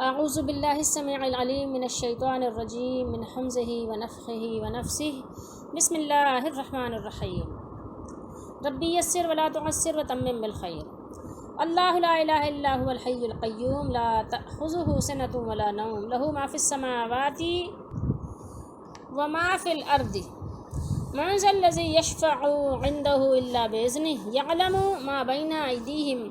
اعوذ باللہ السمیع العلیم من الشیطان الرجیم من حمزہ ونفخہ ونفسہ بسم اللہ الرحمن الرحیم ربی یسر ولا تعسر وتمم بالخیر اللہ لا الہ الا هو الحی القیوم لا تأخذہ سنۃ ولا نوم لہ ما فی السماوات وما فی الارض من ذا الذی یشفع عنده الا باذنہ یعلم ما بین ایدیہم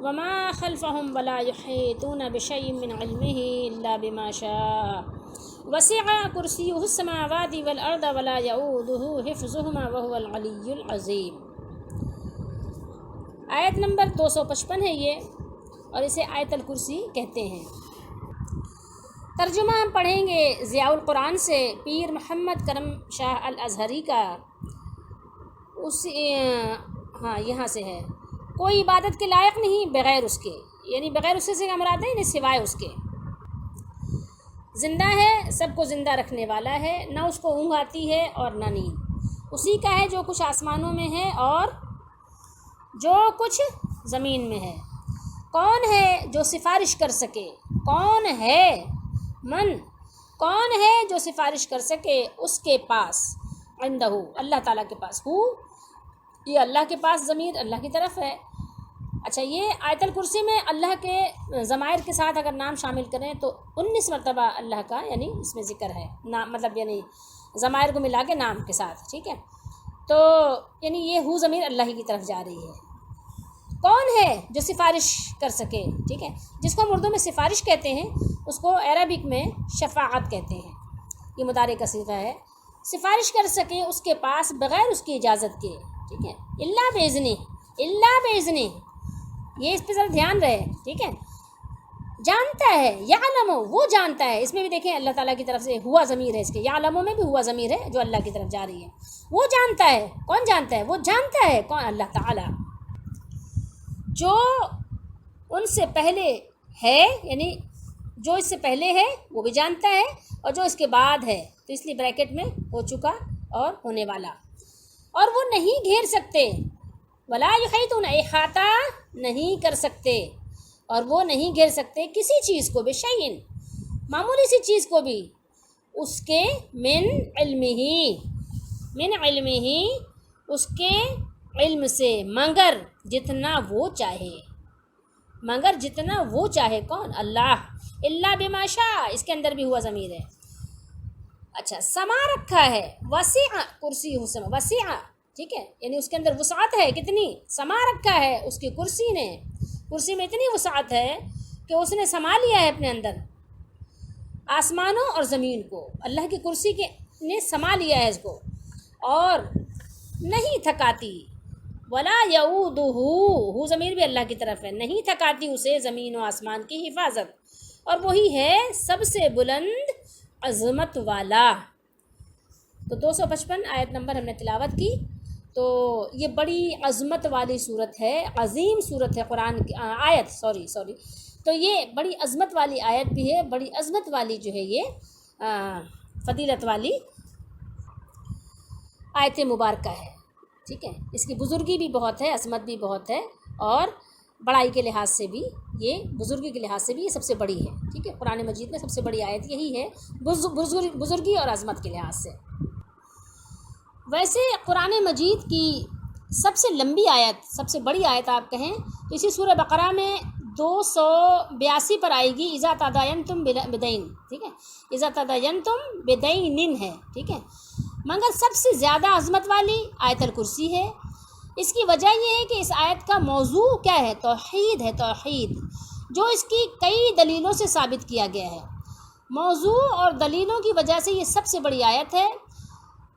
وما خلفهم ولا يحيطون بشيء من علمه إلا بما شاء وسع كرسيه السماوات والأرض ولا يؤوده حفظهما وهو العلي العظيم۔ آیت نمبر 255 ہے یہ، اور اسے آیت الکرسی کہتے ہیں۔ ترجمہ ہم پڑھیں گے ضیاء القرآن سے، پیر محمد کرم شاہ الازہری کا۔ یہاں سے ہے، کوئی عبادت کے لائق نہیں بغیر اس کے، یعنی بغیر اس سے مراد ہے، یعنی سوائے اس کے۔ زندہ ہے، سب کو زندہ رکھنے والا ہے، نہ اس کو اونگ آتی ہے اور نہ نیند۔ اسی کا ہے جو کچھ آسمانوں میں ہے اور جو کچھ زمین میں ہے۔ کون ہے جو سفارش کر سکے؟ کون ہے کون ہے جو سفارش کر سکے اس کے پاس؟ عندہ، اللہ تعالیٰ کے پاس۔ یہ اللہ کے پاس ضمیر اللہ کی طرف ہے۔ اچھا، یہ آیت الکرسی میں اللہ کے ضمائر کے ساتھ اگر نام شامل کریں تو 19 مرتبہ اللہ کا یعنی اس میں ذکر ہے، نام مطلب یعنی ضمائر کو ملا کے نام کے ساتھ، ٹھیک ہے۔ تو یعنی یہ ضمیر اللہ کی طرف جا رہی ہے۔ کون ہے جو سفارش کر سکے؟ ٹھیک ہے، جس کو ہم اردو میں سفارش کہتے ہیں اس کو عربک میں شفاعت کہتے ہیں۔ یہ مضارع کا صیغہ ہے۔ سفارش کر سکے اس کے پاس بغیر اس کی اجازت کے، ٹھیک ہے۔ اللہ باذنہ، یہ اس پہ ذرا دھیان رہے، ٹھیک ہے۔ جانتا ہے، یعلم، وہ جانتا ہے۔ اس میں بھی دیکھیں اللہ تعالیٰ کی طرف سے ہوا ضمیر ہے، اس کے یعلم میں بھی ہوا ضمیر ہے جو اللہ کی طرف جا رہی ہے۔ وہ جانتا ہے، کون جانتا ہے؟ وہ جانتا ہے، کون؟ اللہ تعالیٰ، جو ان سے پہلے ہے، یعنی جو اس سے پہلے ہے وہ بھی جانتا ہے، اور جو اس کے بعد ہے، تو اس لیے بریکٹ میں ہو چکا اور ہونے والا۔ اور وہ نہیں گھیر سکتے، ولا یحیطون، احاطہ نہیں کر سکتے، اور وہ نہیں گھیر سکتے کسی چیز کو، بشیء، معمولی سی چیز کو بھی، اس کے من علمہ، اس کے علم سے، مگر جتنا وہ چاہے، کون؟ اللہ۔ الا بما شاء، اس کے اندر بھی ہوا ضمیر ہے۔ اچھا، سما رکھا ہے، وسع کرسی السما، وسع، ٹھیک ہے، یعنی اس کے اندر وسعت ہے، کتنی؟ سما رکھا ہے اس کی کرسی نے، کرسی میں اتنی وسعت ہے کہ اس نے سما لیا ہے اپنے اندر آسمانوں اور زمین کو۔ اللہ کی کرسی کے نے سما لیا ہے اس کو، اور نہیں تھکاتی۔ ولا یعودہ، ضمیر بھی اللہ کی طرف ہے، نہیں تھکاتی اسے زمین و آسمان کی حفاظت، اور وہی ہے سب سے بلند عظمت والا۔ تو 255 آیت نمبر ہم نے تلاوت کی۔ تو یہ بڑی عظمت والی صورت ہے، عظیم صورت ہے قرآن کی آیت، سوری تو یہ بڑی عظمت والی آیت بھی ہے، بڑی عظمت والی جو ہے یہ فضیلت والی آیت مبارکہ ہے، ٹھیک ہے۔ اس کی بزرگی بھی بہت ہے، عظمت بھی بہت ہے، اور بڑائی کے لحاظ سے بھی، یہ بزرگی کے لحاظ سے بھی یہ سب سے بڑی ہے، ٹھیک ہے۔ قرآن مجید میں سب سے بڑی آیت یہی ہے، بزرگی اور عظمت کے لحاظ سے۔ ویسے قرآن مجید کی سب سے لمبی آیت، سب سے بڑی آیت آپ کہیں تو اسی سورہ بقرہ میں 282 پر آئے گی، اذا تداینتم بدین، ٹھیک ہے، اذا تداینتم بدین ہے، ٹھیک ہے۔ مگر سب سے زیادہ عظمت والی آیت الکرسی ہے۔ اس کی وجہ یہ ہے کہ اس آیت کا موضوع کیا ہے؟ توحید ہے، توحید، جو اس کی کئی دلیلوں سے ثابت کیا گیا ہے۔ موضوع اور دلیلوں کی وجہ سے یہ سب سے بڑی آیت ہے۔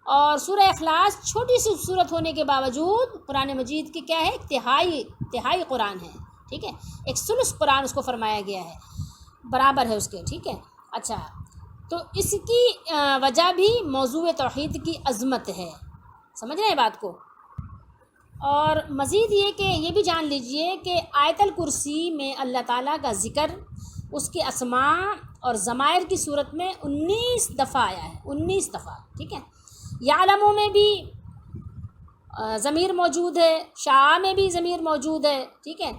اور سورہ اخلاص چھوٹی سی صورت ہونے کے باوجود قرآن مجید کی کیا ہے؟ تہائی قرآن ہے، ٹھیک ہے، ایک ثلث قرآن اس کو فرمایا گیا ہے، برابر ہے اس کے، ٹھیک ہے۔ اچھا، تو اس کی وجہ بھی موضوع توحید کی عظمت ہے، سمجھ رہے ہیں بات کو۔ اور مزید یہ کہ یہ بھی جان لیجئے کہ آیت الکرسی میں اللہ تعالیٰ کا ذکر اس کے اسماء اور ضمائر کی صورت میں 19 دفعہ آیا ہے، 19 دفعہ، ٹھیک ہے۔ یعلموں میں بھی ضمیر موجود ہے، شاء میں بھی ضمیر موجود ہے، ٹھیک ہے،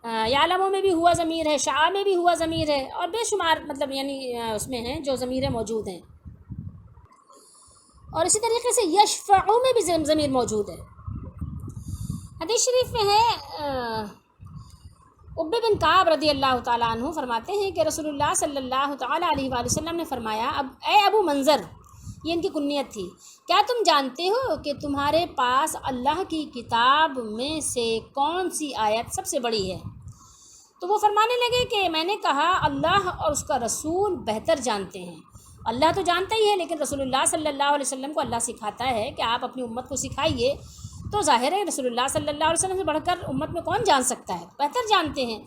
یعلموں میں بھی ہوا ضمیر ہے، شاء میں بھی ہوا ضمیر ہے، اور بے شمار مطلب یعنی اس میں ہیں جو ضمیریں موجود ہیں. اور اسی طریقے سے یشفعوا میں بھی ضمیر موجود ہے. حدیث شریف میں ہے ابی بن کعب رضی اللہ تعالیٰ عنہ فرماتے ہیں کہ رسول اللہ صلی اللہ تعالیٰ علیہ وآلہ وسلم نے فرمایا، اب اے ابو منظر، یہ ان کی کنیت تھی، کیا تم جانتے ہو کہ تمہارے پاس اللہ کی کتاب میں سے کون سی آیت سب سے بڑی ہے؟ تو وہ فرمانے لگے کہ میں نے کہا اللہ اور اس کا رسول بہتر جانتے ہیں. اللہ تو جانتا ہی ہے، لیکن رسول اللہ صلی اللہ علیہ وسلم کو اللہ سکھاتا ہے کہ آپ اپنی امت کو سکھائیے. تو ظاہر ہے رسول اللہ صلی اللہ علیہ وسلم سے بڑھ کر امت میں کون جان سکتا ہے، بہتر جانتے ہیں.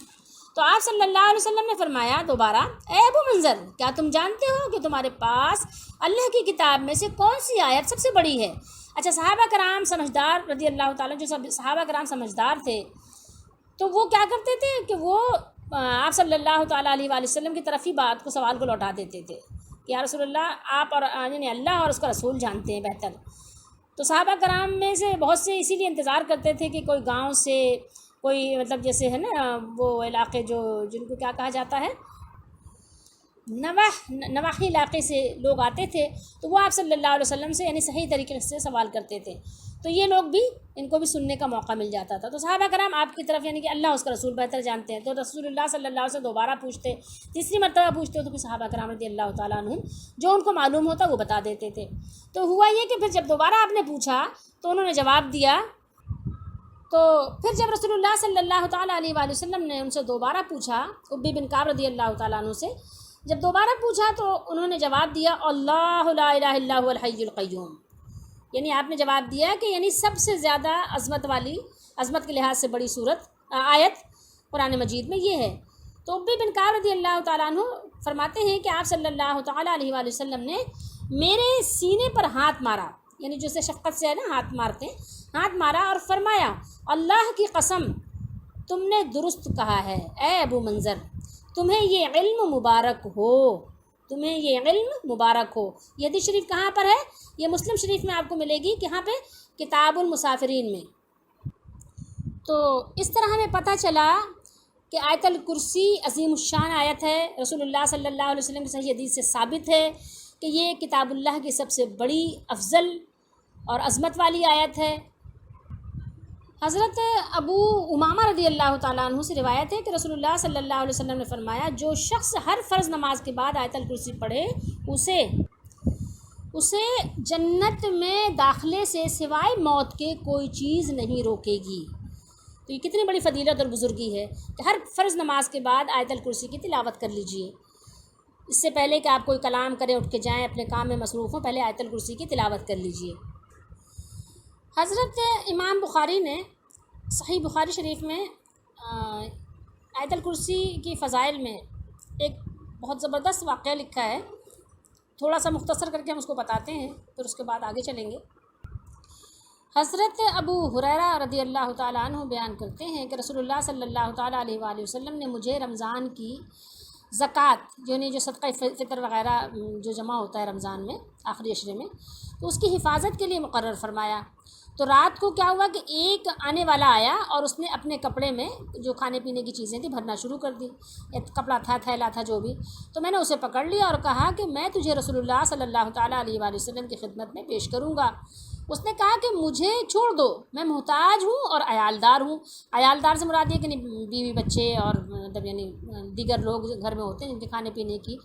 تو آپ صلی اللہ علیہ وسلم نے فرمایا دوبارہ، اے ابو منظر، کیا تم جانتے ہو کہ تمہارے پاس اللہ کی کتاب میں سے کون سی آیت سب سے بڑی ہے؟ اچھا، صحابہ کرام سمجھدار رضی اللہ تعالیٰ، جو صحابہ کرام سمجھدار تھے، تو وہ کیا کرتے تھے کہ وہ آپ صلی اللہ تعالیٰ علیہ وآلہ وسلم کی طرف ہی بات کو، سوال کو لوٹا دیتے تھے کہ یا رسول اللہ، آپ اور یعنی اللہ اور اس کا رسول جانتے ہیں بہتر. تو صحابہ کرام میں سے بہت سے اسی لیے انتظار کرتے تھے کہ کوئی گاؤں سے، کوئی مطلب جیسے ہے نا وہ علاقے جو جن کو کیا کہا جاتا ہے، نواحی علاقے سے لوگ آتے تھے، تو وہ آپ صلی اللہ علیہ وسلم سے یعنی صحیح طریقے سے سوال کرتے تھے. تو یہ لوگ بھی، ان کو بھی سننے کا موقع مل جاتا تھا. تو صحابہ کرام آپ کی طرف یعنی کہ اللہ اس کا رسول بہتر جانتے ہیں، تو رسول اللہ صلی اللہ علیہ وسلم دوبارہ پوچھتے، تیسری مرتبہ پوچھتے، تو پھر صحابہ کرام رضی اللہ تعالیٰ عنہم جو ان کو معلوم ہوتا وہ بتا دیتے تھے. تو ہوا یہ کہ پھر جب دوبارہ آپ نے پوچھا تو انہوں نے جواب دیا. تو پھر جب رسول اللہ صلی اللہ تعالیٰ علیہ وآلہ وسلم نے ان سے دوبارہ پوچھا، ابی بن کعب رضی اللہ تعالیٰ عنہ سے جب دوبارہ پوچھا، تو انہوں نے جواب دیا، اللہ لا الہ الا هو الحی القیوم. یعنی آپ نے جواب دیا کہ یعنی سب سے زیادہ عظمت کے لحاظ سے بڑی آیت قرآن مجید میں یہ ہے. تو ابی بن کعب رضی اللہ تعالیٰ عنہ فرماتے ہیں کہ آپ صلی اللہ تعالیٰ علیہ وآلہ وسلم نے میرے سینے پر ہاتھ مارا، یعنی جسے شفقت سے ہے نا ہاتھ مارتے، ہاتھ مارا اور فرمایا، اللہ کی قسم تم نے درست کہا ہے اے ابو منظر، تمہیں یہ علم مبارک ہو، تمہیں یہ علم مبارک ہو. یہ حدیث شریف کہاں پر ہے؟ یہ مسلم شریف میں آپ کو ملے گی، کہاں پہ؟ کتاب المسافرین میں. تو اس طرح ہمیں پتہ چلا کہ آیت الکرسی عظیم الشان آیت ہے. رسول اللہ صلی اللہ علیہ وسلم کی صحیح حدیث سے ثابت ہے کہ یہ کتاب اللہ کی سب سے بڑی، افضل اور عظمت والی آیت ہے. حضرت ابو امامہ رضی اللہ تعالیٰ عنہ سے روایت ہے کہ رسول اللہ صلی اللہ علیہ وسلم نے فرمایا، جو شخص ہر فرض نماز کے بعد آیت الکرسی پڑھے، اسے جنت میں داخلے سے سوائے موت کے کوئی چیز نہیں روکے گی. تو یہ کتنی بڑی فضیلت اور بزرگی ہے کہ ہر فرض نماز کے بعد آیت الکرسی کی تلاوت کر لیجئے. اس سے پہلے کہ آپ کوئی کلام کریں، اٹھ کے جائیں، اپنے کام میں مصروف ہوں، پہلے آیت الکرسی کی تلاوت کر لیجئے. حضرت امام بخاری نے صحیح بخاری شریف میں آیت الکرسی کی فضائل میں ایک بہت زبردست واقعہ لکھا ہے. تھوڑا سا مختصر کر کے ہم اس کو بتاتے ہیں، پھر اس کے بعد آگے چلیں گے. حضرت ابو ہریرہ رضی اللہ تعالیٰ عنہ بیان کرتے ہیں کہ رسول اللہ صلی اللہ تعالیٰ علیہ وآلہ وسلم نے مجھے رمضان کی زکوٰۃ، یعنی جو صدقہ فطر وغیرہ جو جمع ہوتا ہے رمضان میں آخری عشرے میں، تو اس کی حفاظت کے لیے مقرر فرمایا. تو رات کو کیا ہوا کہ ایک آنے والا آیا اور اس نے اپنے کپڑے میں جو کھانے پینے کی چیزیں تھیں بھرنا شروع کر دی، کپڑا تھا، تھیلا تھا، جو بھی. تو میں نے اسے پکڑ لیا اور کہا کہ میں تجھے رسول اللہ صلی اللہ تعالیٰ علیہ وآلہ وسلم کی خدمت میں پیش کروں گا. اس نے کہا کہ مجھے چھوڑ دو، میں محتاج ہوں اور عیالدار ہوں. عیالدار سے مراد یہ کہ بیوی بچے اور مطلب یعنی دیگر لوگ گھر میں ہوتے ہیں جن کے کھانے پینے کی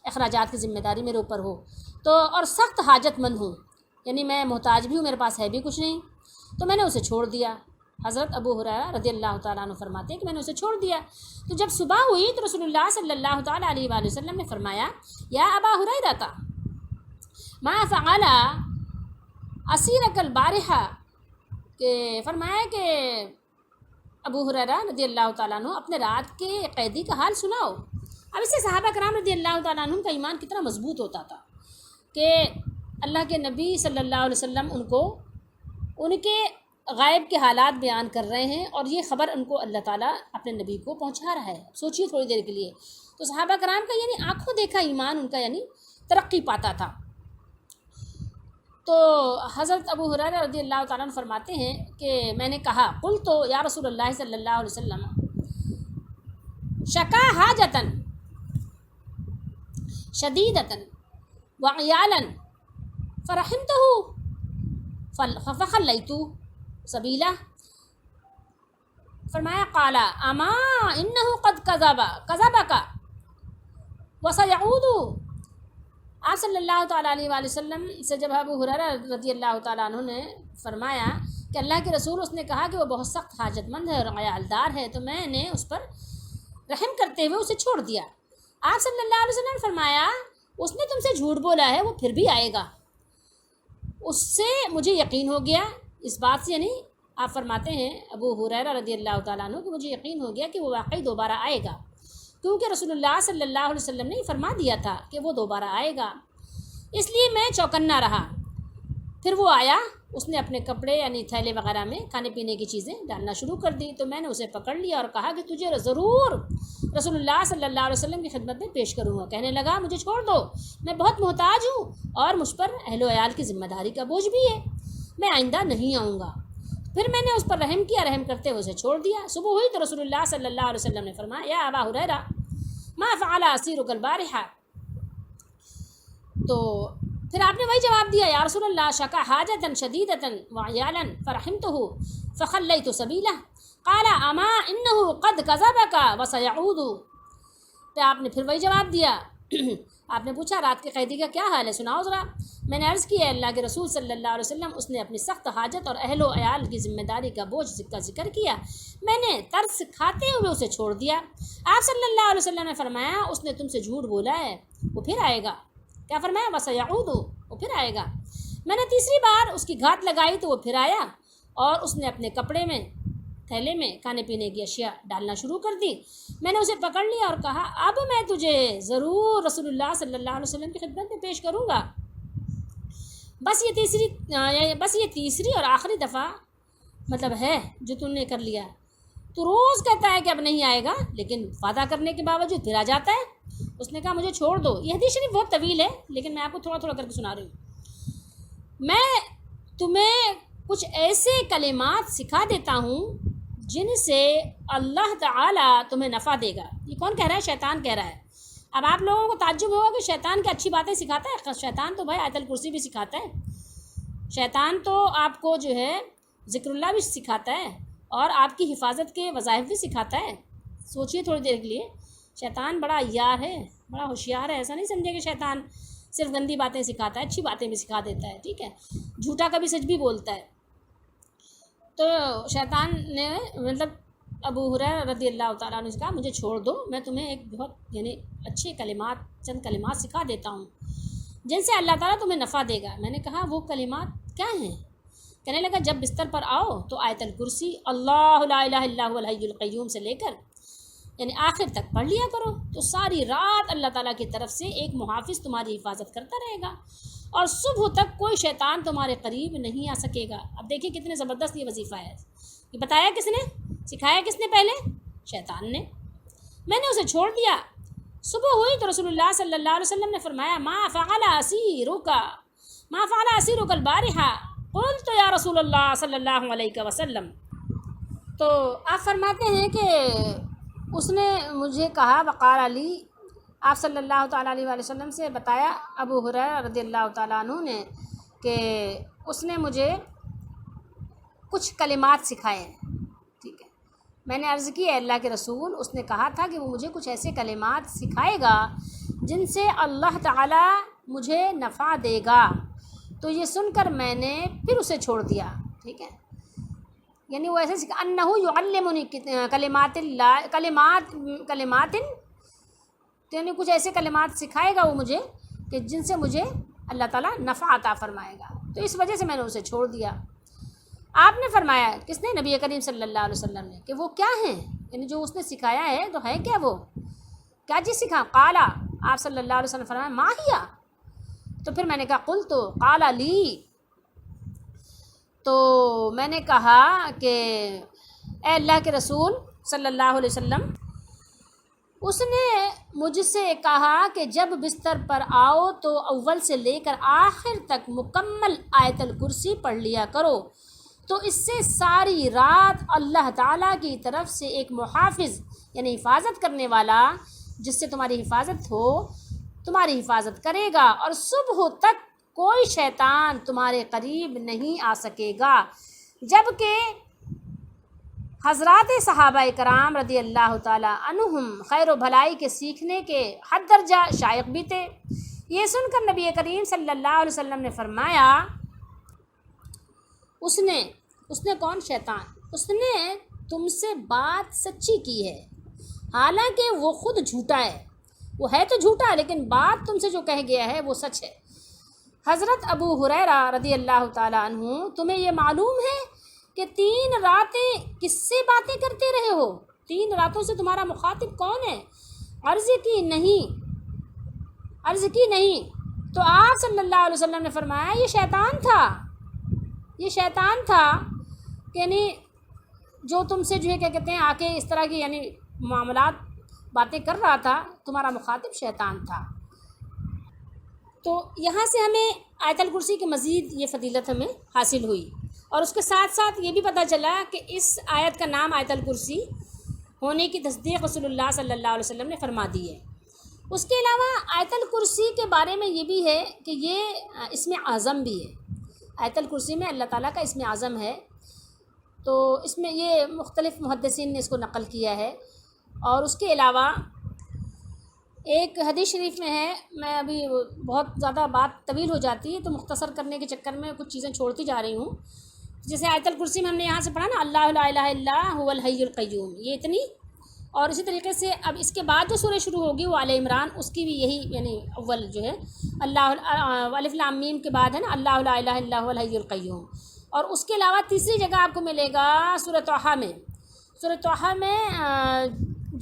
اخراجات کی ذمہ داری میرے اوپر ہو. تو اور سخت حاجت مند ہوں، یعنی میں محتاج بھی ہوں، میرے پاس ہے بھی کچھ نہیں. تو میں نے اسے چھوڑ دیا. حضرت ابو ہریرہ رضی اللہ تعالیٰ عنہ فرماتے ہیں کہ میں نے اسے چھوڑ دیا. تو جب صبح ہوئی تو رسول اللہ صلی اللہ تعالیٰ علیہ وآلہ وسلم نے فرمایا، یا ابا ہریرہ ما فعل اسیرک البارحہ، کہ فرمایا کہ ابو ہریرہ رضی اللہ تعالیٰ عنہ اپنے رات کے قیدی کا حال سناؤ. اب اس سے صحابہ کرام رضی اللہ تعالیٰ عنہ کا ایمان کتنا مضبوط ہوتا تھا کہ اللہ کے نبی صلی اللہ علیہ وسلم ان کے غائب کے حالات بیان کر رہے ہیں اور یہ خبر ان کو اللہ تعالیٰ اپنے نبی کو پہنچا رہا ہے. سوچیے تھوڑی دیر کے لیے، تو صحابہ کرام کا یعنی آنکھوں دیکھا ایمان ان کا یعنی ترقی پاتا تھا. تو حضرت ابو ہریرہ رضی اللہ تعالیٰ عنہ فرماتے ہیں کہ میں نے کہا، قلت تو یا رسول اللہ صلی اللہ علیہ وسلم، شکا حاجتن شدیدتن وعیالا فرحمتہ فخلیت سبیلہ. فرمایا قال اما انہ قد کذبک وسیعود. آپ صلی اللہ تعالیٰ علیہ وآلہ وسلم سے جب ابو ہریرہ رضی اللہ تعالیٰ عنہ نے فرمایا کہ اللہ کے رسول، اس نے کہا کہ وہ بہت سخت حاجت مند ہے اور عیالدار ہے، تو میں نے اس پر رحم کرتے ہوئے اسے چھوڑ دیا. آپ صلی اللہ علیہ وسلم نے فرمایا اس نے تم سے جھوٹ بولا ہے، وہ پھر بھی آئے گا. اس سے مجھے یقین ہو گیا اس بات سے، یعنی آپ فرماتے ہیں ابو ہریرہ رضی اللہ تعالیٰ عنہ کہ مجھے یقین ہو گیا کہ وہ واقعی دوبارہ آئے گا، کیونکہ رسول اللہ صلی اللہ علیہ وسلم نے فرما دیا تھا کہ وہ دوبارہ آئے گا. اس لیے میں چوکنا رہا. پھر وہ آیا، اس نے اپنے کپڑے یعنی تھیلے وغیرہ میں کھانے پینے کی چیزیں ڈالنا شروع کر دی، تو میں نے اسے پکڑ لیا اور کہا کہ تجھے ضرور رسول اللہ صلی اللہ علیہ وسلم کی خدمت میں پیش کروں گا. کہنے لگا مجھے چھوڑ دو، میں بہت محتاج ہوں اور مجھ پر اہل و عیال کی ذمہ داری کا بوجھ بھی ہے، میں آئندہ نہیں آؤں گا. پھر میں نے اس پر رحم کیا، رحم کرتے ہوئے اسے چھوڑ دیا. صبح ہوئی تو رسول اللہ صلی اللہ علیہ وسلم نے فرمایا یا ابا ہریرہ ما فعل اسیرک البارحہ. تو پھر آپ نے وہی جواب دیا یا رسول اللہ شکا حاجتن شدیدتن وعیالا فرحمتہ فخلیت سبیلہ. قال اما انہ قد کذبک وسیعود. تو آپ نے پھر وہی جواب دیا. آپ نے پوچھا رات کے قیدی کا کیا حال ہے، سناؤ ذرا. میں نے عرض کی ہے اللہ کے رسول صلی اللہ علیہ وسلم، اس نے اپنی سخت حاجت اور اہل و عیال کی ذمہ داری کا بوجھ کا ذکر کیا، میں نے ترس کھاتے ہوئے اسے چھوڑ دیا. آپ صلی اللہ علیہ وسلم نے فرمایا اس نے تم سے جھوٹ بولا ہے، وہ پھر آئے گا. کیا فرمایا وسیعود، وہ پھر آئے گا. میں نے تیسری بار اس کی گھات لگائی تو وہ پھر آیا اور اس نے اپنے کپڑے میں تھیلے میں کھانے پینے کی اشیاء ڈالنا شروع کر دی. میں نے اسے پکڑ لیا اور کہا اب میں تجھے ضرور رسول اللہ صلی اللہ علیہ وسلم کی خدمت میں پیش کروں گا. بس یہ تیسری اور آخری دفعہ مطلب ہے جو تم نے کر لیا. تو روز کہتا ہے کہ اب نہیں آئے گا، لیکن وعدہ کرنے کے باوجود پھر آ جاتا ہے. اس نے کہا مجھے چھوڑ دو. یہ حدیث شریف بہت طویل ہے لیکن میں آپ کو تھوڑا تھوڑا کر کے سنا رہی ہوں. میں تمہیں کچھ ایسے کلمات سکھا دیتا ہوں جن سے اللہ تعالیٰ تمہیں نفع دے گا. یہ کون کہہ رہا ہے؟ شیطان کہہ رہا ہے. اب آپ لوگوں کو تعجب ہوگا کہ شیطان کی اچھی باتیں سکھاتا ہے. شیطان تو بھائی آیت الکرسی بھی سکھاتا ہے. شیطان تو آپ کو جو ہے ذکر اللہ بھی سکھاتا ہے اور آپ کی حفاظت کے وظائف بھی سکھاتا ہے. سوچیے تھوڑی دیر کے لیے. شیطان بڑا عیار ہے، بڑا ہوشیار ہے. ایسا نہیں سمجھے کہ شیطان صرف گندی باتیں سکھاتا ہے، اچھی باتیں بھی سکھا دیتا ہے. ٹھیک ہے، جھوٹا کبھی سچ بھی بولتا ہے. تو شیطان نے مطلب ابو ہریرہ رضی اللہ تعالیٰ عنہ سے کہا مجھے چھوڑ دو، میں تمہیں ایک بہت یعنی اچھے چند کلمات سکھا دیتا ہوں جن سے اللہ تعالیٰ تمہیں نفع دے گا. میں نے کہا وہ کلمات کیا ہیں؟ کہنے لگا جب بستر پر آؤ تو آیت الکرسی اللہ لا الہ الا هو الحی القیوم سے لے کر یعنی آخر تک پڑھ لیا کرو، تو ساری رات اللہ تعالیٰ کی طرف سے ایک محافظ تمہاری حفاظت کرتا رہے گا اور صبح تک کوئی شیطان تمہارے قریب نہیں آ سکے گا. اب دیکھیے کتنے زبردست یہ وظیفہ ہے. یہ بتایا کس نے، سکھایا کس نے پہلے؟ شیطان نے. میں نے اسے چھوڑ دیا. صبح ہوئی تو رسول اللہ صلی اللہ علیہ وسلم نے فرمایا ما فعل اسیرک البارحہ. قلت یا رسول اللہ صلی اللہ علیہ وسلم. تو آپ فرماتے ہیں کہ اس نے مجھے کہا وقال علی، آپ صلی اللہ تعالیٰ علیہ وآلہ وسلم سے بتایا ابو ہریرہ رضی اللہ تعالیٰ عنہ نے کہ اس نے مجھے کچھ کلمات سکھائے ہیں. ٹھیک ہے، میں نے عرض کی ہے اللہ کے رسول، اس نے کہا تھا کہ وہ مجھے کچھ ایسے کلمات سکھائے گا جن سے اللہ تعالیٰ مجھے نفع دے گا. تو یہ سن کر میں نے پھر اسے چھوڑ دیا. ٹھیک ہے، یعنی وہ ایسے انہ یعلمنی کلمات یعنی کچھ ایسے کلمات سکھائے گا وہ مجھے کہ جن سے مجھے اللہ تعالیٰ نفع عطا فرمائے گا. تو اس وجہ سے میں نے اسے چھوڑ دیا. آپ نے فرمایا کس نے؟ نبی کریم صلی اللہ علیہ وسلم نے کہ وہ کیا ہیں، یعنی جو اس نے سکھایا ہے تو ہے کیا، وہ کیا چیز سکھا؟ قالا، آپ صلی اللہ علیہ وسلم فرمایا ما ہیا. تو پھر میں نے کہا قلت قال لی. تو میں نے کہا کہ اے اللہ کے رسول صلی اللہ علیہ وسلم، اس نے مجھ سے کہا کہ جب بستر پر آؤ تو اول سے لے کر آخر تک مکمل آیت الکرسی پڑھ لیا کرو. تو اس سے ساری رات اللہ تعالیٰ کی طرف سے ایک محافظ یعنی حفاظت کرنے والا جس سے تمہاری حفاظت ہو تمہاری حفاظت کرے گا، اور صبح تک کوئی شیطان تمہارے قریب نہیں آ سکے گا۔ جبکہ حضرات صحابہ کرام رضی اللہ تعالیٰ عنہم خیر و بھلائی کے سیکھنے کے حد درجہ شائق بھی تھے۔ یہ سن کر نبی کریم صلی اللہ علیہ وسلم نے فرمایا، اس نے کون؟ شیطان، اس نے تم سے بات سچی کی ہے، حالانکہ وہ خود جھوٹا ہے، وہ ہے تو جھوٹا لیکن بات تم سے جو کہہ گیا ہے وہ سچ ہے۔ حضرت ابو ہریرہ رضی اللہ تعالیٰ عنہ، تمہیں یہ معلوم ہے کہ 3 راتیں کس سے باتیں کرتے رہے ہو؟ 3 راتوں سے تمہارا مخاطب کون ہے؟ عرض کی نہیں، تو آپ صلی اللہ علیہ وسلم نے فرمایا یہ شیطان تھا کہ یعنی جو تم سے جو ہے کیا کہتے ہیں آ کے اس طرح کی یعنی معاملات باتیں کر رہا تھا، تمہارا مخاطب شیطان تھا۔ تو یہاں سے ہمیں آیت الکرسی کی مزید یہ فضیلت ہمیں حاصل ہوئی، اور اس کے ساتھ ساتھ یہ بھی پتہ چلا کہ اس آیت کا نام آیت الکرسی ہونے کی تصدیق رسول اللہ صلی اللہ علیہ وسلم نے فرما دی ہے۔ اس کے علاوہ آیت الکرسی کے بارے میں یہ بھی ہے کہ یہ اسم اعظم بھی ہے۔ آیت الکرسی میں اللہ تعالیٰ کا اسم اعظم ہے، تو اس میں یہ مختلف محدثین نے اس کو نقل کیا ہے۔ اور اس کے علاوہ ایک حدیث شریف میں ہے، میں ابھی بہت زیادہ بات طویل ہو جاتی ہے تو مختصر کرنے کے چکر میں کچھ چیزیں چھوڑتی جا رہی ہوں۔ جیسے آیت الکرسی میں ہم نے یہاں سے پڑھا نا، اللہ لا الہ الا هو الحی القیوم، یہ اتنی، اور اسی طریقے سے اب اس کے بعد جو سورہ شروع ہوگی وہ آل عمران، اس کی بھی یہی یعنی اول جو ہے اللہ الف لام میم کے بعد ہے نا اللہ لا الہ الا هو الحی القیوم۔ اور اس کے علاوہ تیسری جگہ آپ کو ملے گا سورہ طٰہٰ میں، سورہ طٰہٰ میں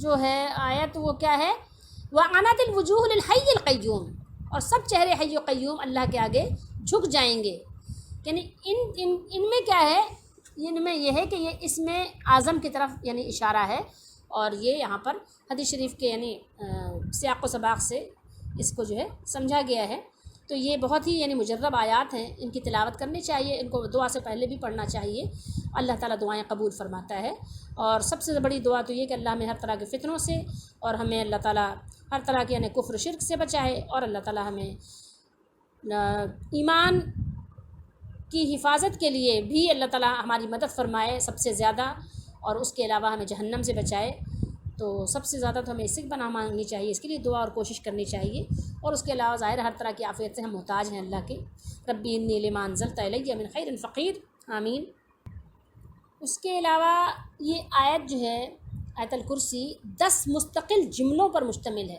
جو ہے آیت وہ کیا ہے، وَعَنَتِ الْوُجُوهُ لِلْحَيِّ الْقَيُّومِ، اور سب چہرے حی و قیوم اللہ کے آگے جھک جائیں گے۔ یعنی ان میں کیا ہے، ان میں یہ ہے کہ یہ اسم اعظم کی طرف یعنی اشارہ ہے، اور یہ یہاں پر حدیث شریف کے یعنی سیاق و سباق سے اس کو جو ہے سمجھا گیا ہے۔ تو یہ بہت ہی یعنی مجرب آیات ہیں، ان کی تلاوت کرنی چاہیے، ان کو دعا سے پہلے بھی پڑھنا چاہیے، اللہ تعالیٰ دعائیں قبول فرماتا ہے۔ اور سب سے بڑی دعا تو یہ کہ اللہ ہمیں ہر طرح کے فتنوں سے، اور ہمیں اللہ تعالیٰ ہر طرح کے یعنی کفر شرک سے بچائے، اور اللہ تعالیٰ ہمیں ایمان کی حفاظت کے لیے بھی اللہ تعالیٰ ہماری مدد فرمائے سب سے زیادہ، اور اس کے علاوہ ہمیں جہنم سے بچائے۔ تو سب سے زیادہ تو ہمیں اس سے پناہ مانگنی چاہیے، اس کے لیے دعا اور کوشش کرنی چاہیے، اور اس کے علاوہ ظاہر ہر طرح کی عافیت سے ہم محتاج ہیں اللہ کے۔ ربی انی لما انزلت الی من خیر فقیر، آمین۔ اس کے علاوہ یہ آیت جو ہے آیت الکرسی 10 مستقل جملوں پر مشتمل ہے،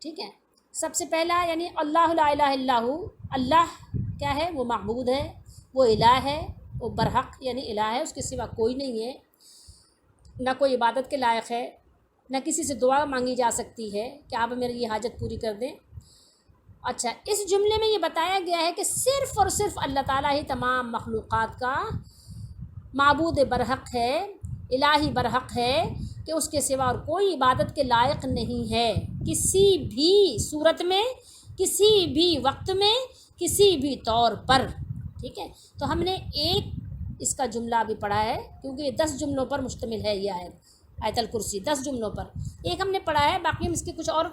ٹھیک ہے۔ سب سے پہلا یعنی اللہ لا الہ الا ہو، اللہ کیا ہے، وہ معبود ہے، وہ الہ ہے، وہ برحق یعنی الہ ہے، اس کے سوا کوئی نہیں ہے، نہ کوئی عبادت کے لائق ہے، نہ کسی سے دعا مانگی جا سکتی ہے کہ آپ میری یہ حاجت پوری کر دیں۔ اچھا، اس جملے میں یہ بتایا گیا ہے کہ صرف اور صرف اللہ تعالیٰ ہی تمام مخلوقات کا معبود برحق ہے، الہی برحق ہے، کہ اس کے سوا اور کوئی عبادت کے لائق نہیں ہے، کسی بھی صورت میں، کسی بھی وقت میں، کسی بھی طور پر، ٹھیک ہے۔ تو ہم نے ایک اس کا جملہ بھی پڑھا ہے، کیونکہ یہ 10 جملوں پر مشتمل ہے یہ آیت الکرسی، 10 جملوں پر ایک ہم نے پڑھا ہے، باقی ہم اس کی کچھ اور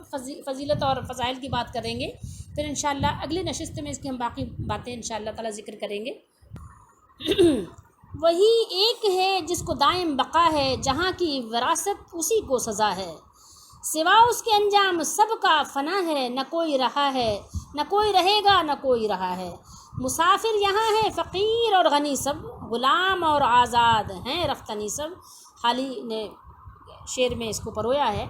فضیلت اور فضائل کی بات کریں گے، پھر انشاءاللہ اگلی نشست میں اس کی ہم باقی باتیں انشاءاللہ تعالیٰ ذکر کریں گے۔ وہی ایک ہے جس کو دائم بقا ہے، جہاں کی وراثت اسی کو سزا ہے، سوا اس کے انجام سب کا فنا ہے، نہ کوئی رہا ہے نہ کوئی رہے گا نہ کوئی رہا ہے، مسافر یہاں ہے فقیر اور غنی سب، غلام اور آزاد ہیں رفتنی سب۔ حالی نے شعر میں اس کو پرویا ہے۔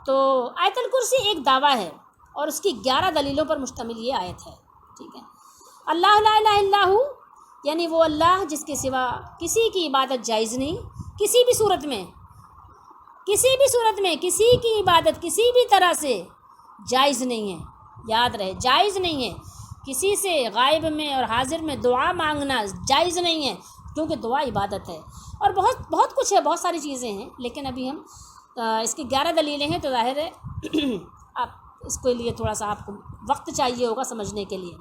تو آیت الکرسی ایک دعویٰ ہے، اور اس کی 11 دلیلوں پر مشتمل یہ آیت ہے، ٹھیک ہے۔ اللہ لا الہ الا ہو یعنی وہ اللہ جس کے سوا کسی کی عبادت جائز نہیں، کسی بھی صورت میں، کسی بھی صورت میں کسی کی عبادت کسی بھی طرح سے جائز نہیں ہے، یاد رہے جائز نہیں ہے۔ کسی سے غائب میں اور حاضر میں دعا مانگنا جائز نہیں ہے، کیونکہ دعا عبادت ہے، اور بہت کچھ ہے، بہت ساری چیزیں ہیں، لیکن ابھی ہم اس کی 11 دلیلیں ہیں، تو ظاہر ہے آپ اس کے لیے تھوڑا سا آپ کو وقت چاہیے ہوگا سمجھنے کے لیے۔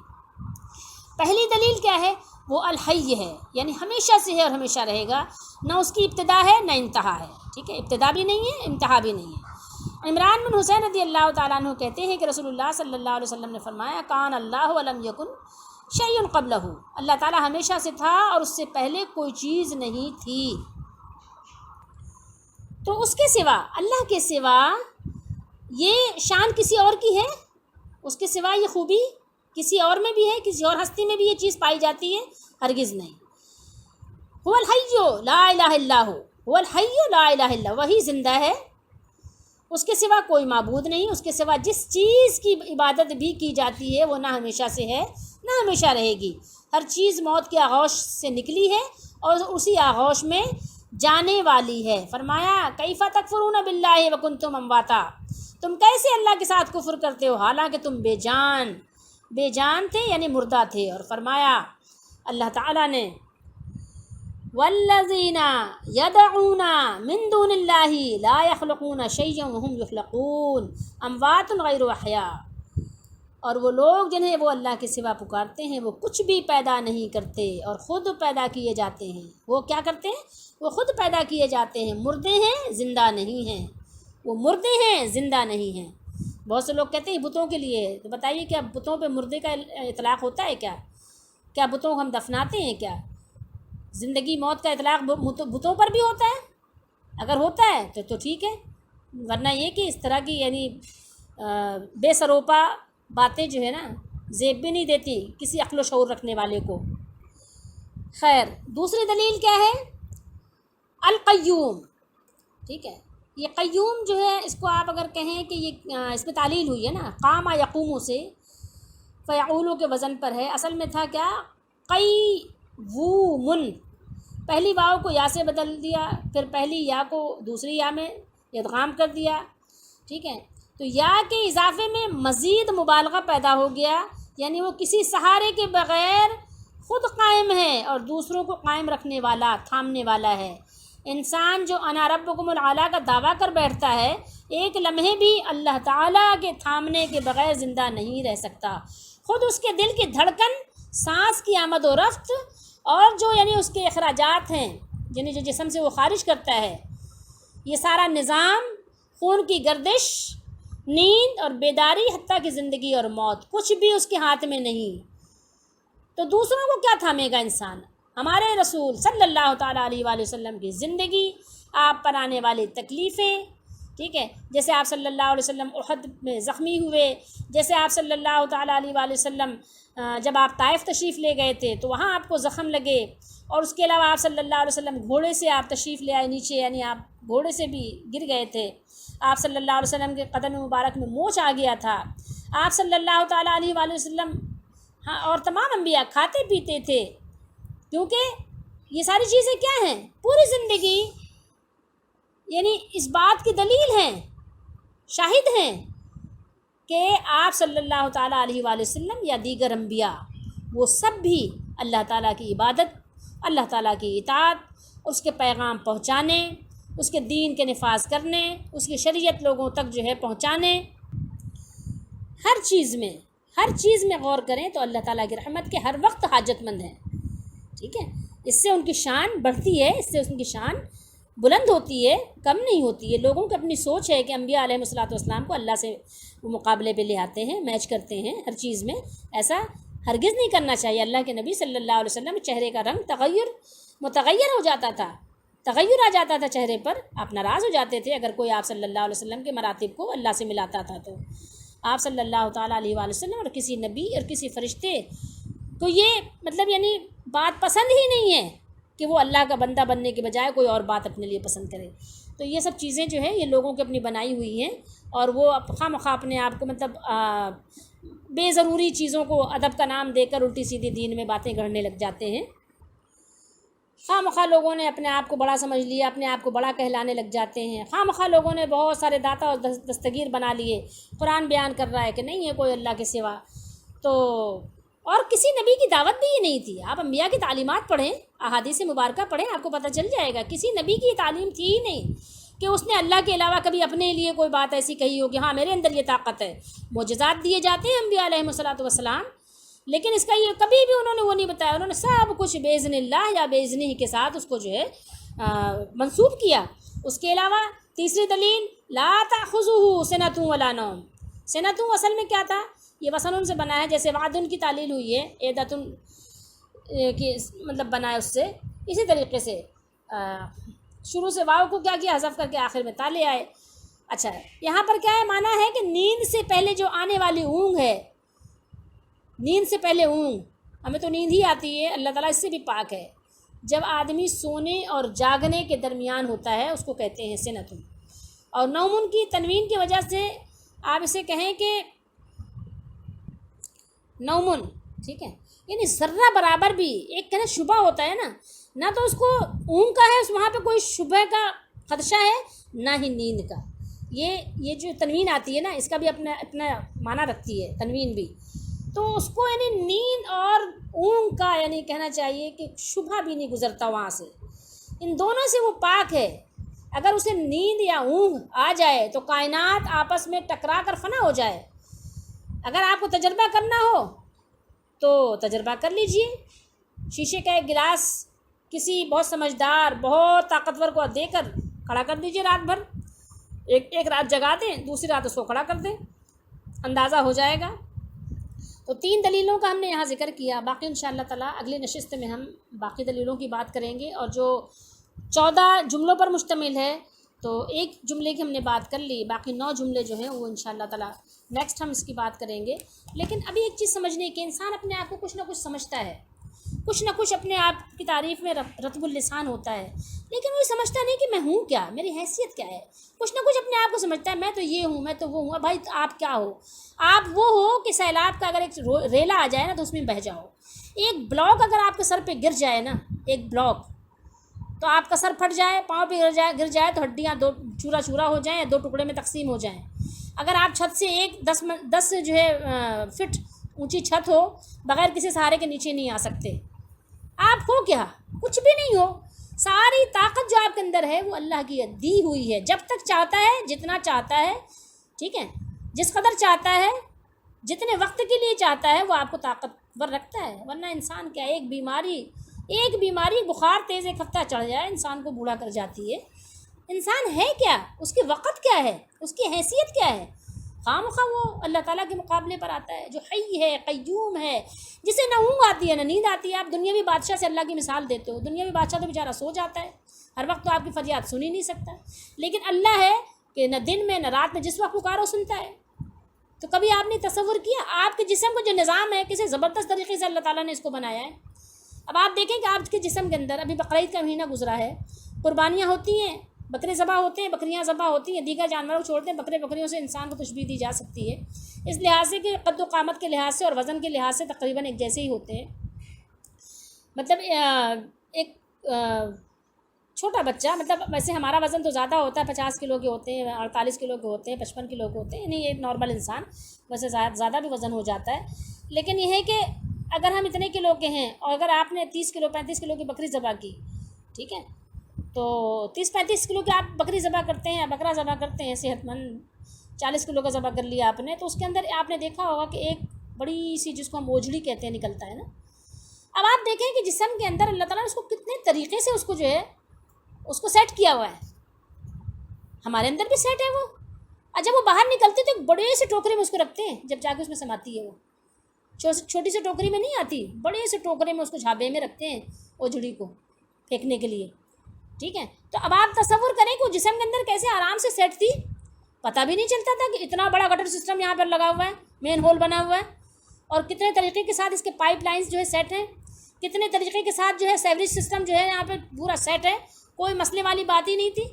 پہلی دلیل کیا ہے؟ وہ الحی ہے، یعنی ہمیشہ سے ہے اور ہمیشہ رہے گا، نہ اس کی ابتدا ہے نہ انتہا ہے، ٹھیک ہے، ابتدا بھی نہیں ہے انتہا بھی نہیں ہے۔ عمران بن حسین رضی اللہ تعالیٰ عنہ کہتے ہیں کہ رسول اللہ صلی اللہ علیہ وسلم نے فرمایا کان اللہ ولم یکن شیء قبلہ، اللہ تعالیٰ ہمیشہ سے تھا اور اس سے پہلے کوئی چیز نہیں تھی۔ تو اس کے سوا، اللہ کے سوا یہ شان کسی اور کی ہے؟ اس کے سوا یہ خوبی کسی اور میں بھی ہے؟ کسی اور ہستی میں بھی یہ چیز پائی جاتی ہے؟ ہرگز نہیں۔ هو الحی لا الہ الا ہو، هو الحی لا الہ الا، وہی زندہ ہے، اس کے سوا کوئی معبود نہیں، اس کے سوا جس چیز کی عبادت بھی کی جاتی ہے وہ نہ ہمیشہ سے ہے نہ ہمیشہ رہے گی، ہر چیز موت کے آغوش سے نکلی ہے اور اسی آغوش میں جانے والی ہے۔ فرمایا کیف تکفرون باللہ وکنتم امواتا، تم کیسے اللہ کے ساتھ کفر کرتے ہو حالانکہ تم بے جان تھے، یعنی مردہ تھے۔ اور فرمایا اللہ تعالیٰ نے والذین یدعون من دون اللہ لا یخلقون شیئا وهم یخلقون اموات غیر احیاء، اور وہ لوگ جنہیں وہ اللہ کے سوا پکارتے ہیں وہ کچھ بھی پیدا نہیں کرتے اور خود پیدا کیے جاتے ہیں۔ وہ کیا کرتے ہیں؟ وہ خود پیدا کیے جاتے ہیں، مردے ہیں زندہ نہیں ہیں، وہ مردے ہیں زندہ نہیں ہیں۔ بہت سے لوگ کہتے ہیں بتوں کے لیے، تو بتائیے کیا بتوں پہ مردے کا اطلاق ہوتا ہے کیا بتوں کو ہم دفناتے ہیں کیا؟ زندگی موت کا اطلاق بتوں پر بھی ہوتا ہے؟ اگر ہوتا ہے تو ٹھیک ہے، ورنہ یہ کہ اس طرح کی یعنی بے سروپا باتیں جو ہے نا زیب بھی نہیں دیتی کسی عقل و شعور رکھنے والے کو۔ خیر، دوسری دلیل کیا ہے؟ القیوم، ٹھیک ہے، یہ قیوم جو ہے اس کو آپ اگر کہیں کہ یہ اس میں تعلیل ہوئی ہے نا، قام یقوم سے فیعولو کے وزن پر ہے، اصل میں تھا کیا؟ قیومن، پہلی واو کو یا سے بدل دیا، پھر پہلی یا کو دوسری یا میں ادغام کر دیا، ٹھیک ہے، تو یا کے اضافے میں مزید مبالغہ پیدا ہو گیا، یعنی وہ کسی سہارے کے بغیر خود قائم ہے اور دوسروں کو قائم رکھنے والا، تھامنے والا ہے۔ انسان جو انا ربکم الاعلیٰ کا دعویٰ کر بیٹھتا ہے، ایک لمحے بھی اللہ تعالیٰ کے تھامنے کے بغیر زندہ نہیں رہ سکتا۔ خود اس کے دل کی دھڑکن، سانس کی آمد و رفت اور جو یعنی اس کے اخراجات ہیں، یعنی جو جسم سے وہ خارج کرتا ہے، یہ سارا نظام، خون کی گردش، نیند اور بیداری، حتیٰ کہ زندگی اور موت، کچھ بھی اس کے ہاتھ میں نہیں، تو دوسروں کو کیا تھامے گا انسان؟ ہمارے رسول صلی اللہ تعالیٰ علیہ وآلہ وسلم کی زندگی، آپ پر آنے والی تکلیفیں، ٹھیک ہے، جیسے آپ صلی اللہ علیہ وسلم احد میں زخمی ہوئے، جیسے آپ صلی اللہ تعالیٰ علیہ وآلہ وسلم جب آپ طائف تشریف لے گئے تھے تو وہاں آپ کو زخم لگے، اور اس کے علاوہ آپ صلی اللہ علیہ وسلم گھوڑے سے آپ تشریف لے آئے نیچے، یعنی آپ گھوڑے سے بھی گر گئے تھے، آپ صلی اللہ علیہ وسلم کے قدم مبارک میں موچ آ گیا تھا، آپ صلی اللہ تعالیٰ علیہ وآلہ وسلم اور تمام انبیاء کھاتے پیتے تھے، کیونکہ یہ ساری چیزیں کیا ہیں؟ پوری زندگی یعنی اس بات کی دلیل ہیں، شاہد ہیں کہ آپ صلی اللہ تعالیٰ علیہ وآلہ وسلم یا دیگر انبیاء وہ سب بھی اللہ تعالیٰ کی عبادت، اللہ تعالیٰ کی اطاعت، اس کے پیغام پہنچانے، اس کے دین کے نفاذ کرنے، اس کی شریعت لوگوں تک جو ہے پہنچانے، ہر چیز میں غور کریں تو اللہ تعالیٰ کی رحمت کے ہر وقت حاجت مند ہیں، ٹھیک ہے، اس سے ان کی شان بڑھتی ہے، اس سے ان کی شان بلند ہوتی ہے، کم نہیں ہوتی ہے۔ لوگوں کی اپنی سوچ ہے کہ انبیاء علیہ الصلوۃ والسلام کو اللہ سے وہ مقابلے پہ لے آتے ہیں، میچ کرتے ہیں ہر چیز میں، ایسا ہرگز نہیں کرنا چاہیے۔ اللہ کے نبی صلی اللہ علیہ وسلم چہرے کا رنگ متغیر ہو جاتا تھا، تغیر آ جاتا تھا چہرے پر، آپ ناراض ہو جاتے تھے اگر کوئی آپ صلی اللہ علیہ وسلم کے مراتب کو اللہ سے ملاتا تھا، تو آپ صلی اللہ تعالیٰ علیہ وآلہ وسلم اور کسی نبی اور کسی فرشتے کو یہ مطلب یعنی بات پسند ہی نہیں ہے کہ وہ اللہ کا بندہ بننے کے بجائے کوئی اور بات اپنے لیے پسند کرے۔ تو یہ سب چیزیں جو ہیں یہ لوگوں کی اپنی بنائی ہوئی ہیں، اور وہ خواہ مخواہ اپنے آپ کو مطلب بے ضروری چیزوں کو ادب کا نام دے کر الٹی سیدھی دین میں باتیں گڑھنے لگ جاتے ہیں۔ خواہ مخواہ لوگوں نے اپنے آپ کو بڑا سمجھ لیا، اپنے آپ کو بڑا کہلانے لگ جاتے ہیں، خواہ مخواہ لوگوں نے بہت سارے داتا اور دستگیر بنا لیے، قرآن بیان کر رہا ہے کہ نہیں ہے کوئی اللہ کے سوا، تو اور کسی نبی کی دعوت بھی یہ نہیں تھی۔ آپ انبیاء کی تعلیمات پڑھیں، احادیث مبارکہ پڑھیں، آپ کو پتہ چل جائے گا کسی نبی کی تعلیم تھی ہی نہیں کہ اس نے اللہ کے علاوہ کبھی اپنے لیے کوئی بات ایسی کہی ہو کہ ہاں میرے اندر یہ طاقت ہے۔ معجزات دیے جاتے ہیں انبیاء علیہ الصلوۃ والسلام، لیکن اس کا یہ کبھی بھی انہوں نے وہ نہیں بتایا، انہوں نے سب کچھ باذن اللہ یا باذنہ ہی کے ساتھ اس کو جو ہے منسوب کیا۔ اس کے علاوہ تیسری دلیل لا تأخذہ سنۃ ولا نوم۔ سنۃ اصل میں کیا تھا؟ یہ وسن سے بنا ہے، جیسے وعدن کی تعلیل ہوئی ہے، عیدۃ کی مطلب بنا ہے اس سے، اسی طریقے سے شروع سے واو کو کیا کیا، حذف کر کے آخر میں تا لے آئے۔ اچھا یہاں پر کیا ہے، معنی ہے کہ نیند سے پہلے جو آنے والی اونگ ہے، نیند سے پہلے اونگ، ہمیں تو نیند ہی آتی ہے، اللہ تعالیٰ اس سے بھی پاک ہے۔ جب آدمی سونے اور جاگنے کے درمیان ہوتا ہے اس کو کہتے ہیں سنۃ۔ اور نومن کی تنوین کی وجہ سے آپ اسے کہیں کہ نومن، ٹھیک ہے، یعنی ذرہ برابر بھی ایک کہنا شبہ ہوتا ہے نا، نہ تو اس کو اونگ کا ہے، اس وہاں پہ کوئی شبہ کا خدشہ ہے، نہ ہی نیند کا۔ یہ جو تنوین آتی ہے نا، اس کا بھی اپنا معنی رکھتی ہے تنوین بھی، تو اس کو یعنی نیند اور اونگ کا یعنی کہنا چاہیے کہ شبہ بھی نہیں گزرتا وہاں سے، ان دونوں سے وہ پاک ہے۔ اگر اسے نیند یا اونگ آ جائے تو کائنات آپس میں ٹکرا کر فنا ہو جائے۔ اگر آپ کو تجربہ کرنا ہو تو تجربہ کر لیجئے، شیشے کا ایک گلاس کسی بہت سمجھدار بہت طاقتور کو دے کر کھڑا کر دیجئے رات بھر، ایک رات جگا دیں، دوسری رات اس کو کھڑا کر دیں، اندازہ ہو جائے گا۔ تو 3 دلیلوں کا ہم نے یہاں ذکر کیا، باقی انشاءاللہ تعالیٰ اگلی نشست میں ہم باقی دلیلوں کی بات کریں گے، اور جو 14 جملوں پر مشتمل ہے تو ایک جملے کی ہم نے بات کر لی، باقی 9 جملے جو ہیں وہ انشاءاللہ تعالیٰ نیکسٹ ہم اس کی بات کریں گے۔ لیکن ابھی ایک چیز سمجھنے کہ انسان اپنے آپ کو کچھ نہ کچھ سمجھتا ہے، کچھ نہ کچھ اپنے آپ کی تعریف میں رطب اللسان ہوتا ہے، لیکن وہ سمجھتا نہیں کہ میں ہوں کیا، میری حیثیت کیا ہے۔ کچھ نہ کچھ اپنے آپ کو سمجھتا ہے، میں تو یہ ہوں، میں تو وہ ہوں۔ بھائی آپ کیا ہو؟ آپ وہ ہو کہ سیلاب کا اگر ایک ریلا آ جائے نا تو اس میں بہہ جاؤ۔ ایک بلاک اگر آپ کے سر پہ گر جائے نا، ایک بلاک، تو آپ کا سر پھٹ جائے، پاؤں پہ گر جائے تو ہڈیاں 2 چورا چورا ہو جائیں یا 2 ٹکڑے میں تقسیم ہو جائیں۔ اگر آپ چھت سے 10 جو ہے فٹ اونچی چھت ہو، بغیر کسی سہارے کے نیچے نہیں آ سکتے۔ آپ ہو کیا؟ کچھ بھی نہیں ہو۔ ساری طاقت جو آپ کے اندر ہے وہ اللہ کی دی ہوئی ہے، جب تک چاہتا ہے، جتنا چاہتا ہے، ٹھیک ہے، جس قدر چاہتا ہے، جتنے وقت کے لیے چاہتا ہے وہ آپ کو طاقتور رکھتا ہے۔ ورنہ انسان کیا، ایک بیماری بخار تیز ایک ہفتہ چڑھ جائے انسان کو بوڑھا کر جاتی ہے۔ انسان ہے کیا؟ اس کے وقت کیا ہے؟ اس کی حیثیت کیا ہے؟ خواہ وہ اللہ تعالیٰ کے مقابلے پر آتا ہے جو حی ہے، قیوم ہے، جسے نہ اونگ آتی ہے نہ نیند آتی ہے۔ آپ دنیاوی بادشاہ سے اللہ کی مثال دیتے ہو، دنیاوی بادشاہ تو بیچارہ سو جاتا ہے، ہر وقت تو آپ کی فریاد سن ہی نہیں سکتا، لیکن اللہ ہے کہ نہ دن میں نہ رات میں جس وقت پکارو سنتا ہے۔ تو کبھی آپ نے تصور کیا آپ کے جسم کا جو نظام ہے کسی زبردست طریقے سے اللہ تعالیٰ نے اس کو بنایا ہے۔ اب آپ دیکھیں کہ آپ کے جسم کے اندر ابھی بقرعید کا مہینہ گزرا ہے، قربانیاں ہوتی ہیں، بکرے ذبح ہوتے ہیں، بکریاں ذبح ہوتی ہیں، دیگر جانوروں کو چھوڑتے ہیں، بکریوں سے انسان کو تشبیہ دی جا سکتی ہے اس لحاظ سے کہ قد و قامت کے لحاظ سے اور وزن کے لحاظ سے تقریباً ایک جیسے ہی ہوتے ہیں۔ مطلب ایک چھوٹا بچہ، مطلب ویسے ہمارا وزن تو زیادہ ہوتا ہے، 50 کلو کے ہوتے ہیں، 48 کلو کے ہوتے ہیں، 55 کلو کے ہوتے ہیں، یعنی ایک نارمل انسان ویسے زیادہ بھی وزن ہو جاتا ہے۔ لیکن یہ ہے کہ اگر ہم اتنے کلو کے ہیں اور اگر آپ نے 30 کلو 35 کلو کی بکری ذبح کی، ٹھیک ہے، تو 30-35 کلو کی آپ بکری ذبح کرتے ہیں، بکرا ذبح کرتے ہیں، صحت مند 40 کلو کا ذبح کر لیا آپ نے، تو اس کے اندر آپ نے دیکھا ہوگا کہ ایک بڑی سی جس کو ہم اوجڑی کہتے ہیں نکلتا ہے نا۔ اب آپ دیکھیں کہ جسم کے اندر اللہ تعالیٰ نے اس کو کتنے طریقے سے اس کو جو ہے اس کو سیٹ کیا ہوا ہے، ہمارے اندر بھی سیٹ ہے وہ۔ اور جب وہ باہر نکلتے تو ایک بڑے سے ٹوکرے میں اس کو رکھتے ہیں، جب جا کے اس میں سماتی ہے وہ، چھوٹی سی ٹوکری میں نہیں آتی، بڑے سے ٹوکرے میں اس کو جھابے میں رکھتے ہیں اوجڑی کو پھینکنے کے لیے، ٹھیک ہے۔ تو اب آپ تصور کریں کہ وہ جسم کے اندر کیسے آرام سے سیٹ تھی، پتہ بھی نہیں چلتا تھا کہ اتنا بڑا گٹر سسٹم یہاں پر لگا ہوا ہے، مین ہول بنا ہوا ہے، اور کتنے طریقے کے ساتھ اس کے پائپ لائنز جو ہے سیٹ ہیں، کتنے طریقے کے ساتھ جو ہے سیوریج سسٹم جو ہے یہاں پہ پورا سیٹ ہے، کوئی مسئلے والی بات ہی نہیں تھی۔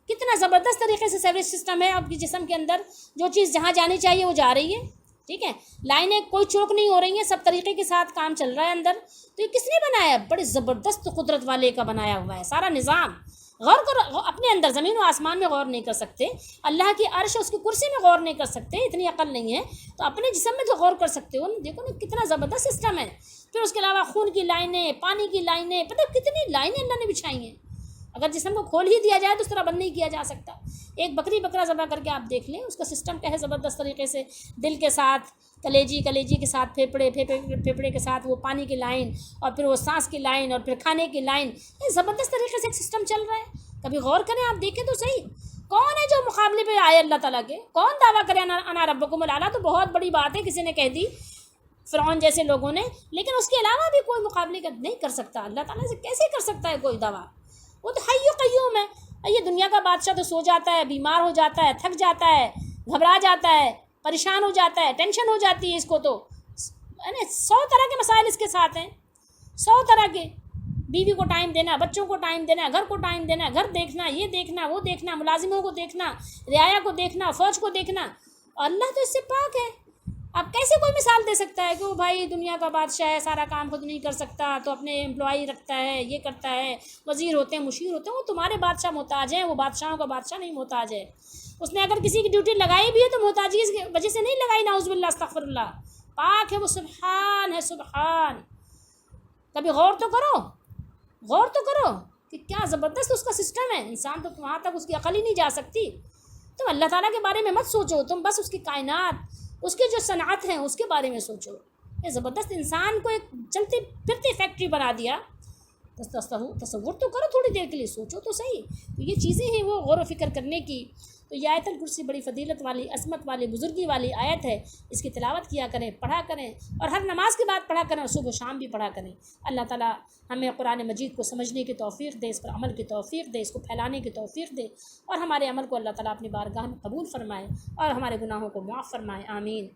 کتنا زبردست طریقے سے سیوریج سسٹم ہے، آپ کے جسم کے اندر جو چیز جہاں جانی چاہیے وہ جا رہی ہے، ٹھیک ہے، لائنیں کوئی چوک نہیں ہو رہی ہیں، سب طریقے کے ساتھ کام چل رہا ہے اندر۔ تو یہ کس نے بنایا ہے؟ بڑے زبردست قدرت والے کا بنایا ہوا ہے سارا نظام۔ غور کرو اپنے اندر، زمین و آسمان میں غور نہیں کر سکتے، اللہ کی عرش اس کی کرسی میں غور نہیں کر سکتے، اتنی عقل نہیں ہے، تو اپنے جسم میں تو غور کر سکتے ہو۔ دیکھو نا کتنا زبردست سسٹم ہے۔ پھر اس کے علاوہ خون کی لائنیں، پانی کی لائنیں، پتہ کتنی لائنیں اللہ نے بچھائی ہیں۔ اگر جسم کو کھول ہی دیا جائے تو اس طرح بند نہیں کیا جا سکتا۔ ایک بکری بکرا ذبح کر کے آپ دیکھ لیں اس کا سسٹم کیا ہے زبردست طریقے سے، دل کے ساتھ کلیجی کے ساتھ پھیپھڑے کے ساتھ وہ پانی کی لائن، اور پھر وہ سانس کی لائن، اور پھر کھانے کی لائن. یہ زبردست طریقے سے ایک سسٹم چل رہا ہے. کبھی غور کریں، آپ دیکھیں تو صحیح. کون ہے جو مقابلے پہ آئے اللہ تعالیٰ کے؟ کون دعویٰ کرے انا ربکم الاعلیٰ؟ تو بہت بڑی بات ہے، کسی نے کہہ دی، فرعون جیسے لوگوں نے. لیکن اس کے علاوہ بھی کوئی مقابلے نہیں کر سکتا اللہ تعالیٰ سے. کیسے کر سکتا ہے کوئی دعویٰ؟ وہ تو حی و قیوم ہے. یہ دنیا کا بادشاہ تو سو جاتا ہے، بیمار ہو جاتا ہے، تھک جاتا ہے، گھبرا جاتا ہے، پریشان ہو جاتا ہے، ٹینشن ہو جاتی ہے اس کو. تو 100 طرح کے مسائل اس کے ساتھ ہیں، 100 طرح کے. بیوی کو ٹائم دینا، بچوں کو ٹائم دینا، گھر کو ٹائم دینا، گھر دیکھنا، یہ دیکھنا، وہ دیکھنا، ملازموں کو دیکھنا، رعایا کو دیکھنا، فوج کو دیکھنا. اللہ تو اس سے پاک ہے. اب کیسے کوئی مثال دے سکتا ہے کہ وہ بھائی دنیا کا بادشاہ ہے، سارا کام خود نہیں کر سکتا، تو اپنے امپلائی رکھتا ہے، یہ کرتا ہے، وزیر ہوتے ہیں، مشیر ہوتے ہیں. وہ تمہارے بادشاہ محتاج ہیں، وہ بادشاہوں کا بادشاہ نہیں محتاج ہے. اس نے اگر کسی کی ڈیوٹی لگائی بھی ہے تو محتاجی اس کی وجہ سے نہیں لگائی، نعوذ باللہ استغفر اللہ. پاک ہے وہ، سبحان ہے، سبحان. کبھی غور تو کرو کہ کیا زبردست اس کا سسٹم ہے. انسان تو وہاں تک اس کی عقل ہی نہیں جا سکتی. تم اللہ تعالیٰ کے بارے میں مت سوچو، تم بس اس کی کائنات، اس کے جو صنعت ہیں اس کے بارے میں سوچو. یہ زبردست انسان کو ایک چلتی پھرتی فیکٹری بنا دیا. تصور تو کرو، تھوڑی دیر کے لیے سوچو تو صحیح. تو یہ چیزیں ہیں وہ غور و فکر کرنے کی. تو یہ آیت الکرسی بڑی فضیلت والی، عظمت والی، بزرگی والی آیت ہے. اس کی تلاوت کیا کریں، پڑھا کریں، اور ہر نماز کے بعد پڑھا کریں، اور صبح و شام بھی پڑھا کریں. اللہ تعالیٰ ہمیں قرآن مجید کو سمجھنے کی توفیق دے، اس پر عمل کی توفیق دے، اس کو پھیلانے کی توفیق دے، اور ہمارے عمل کو اللہ تعالیٰ اپنی بارگاہ میں قبول فرمائے، اور ہمارے گناہوں کو معاف فرمائے. آمین.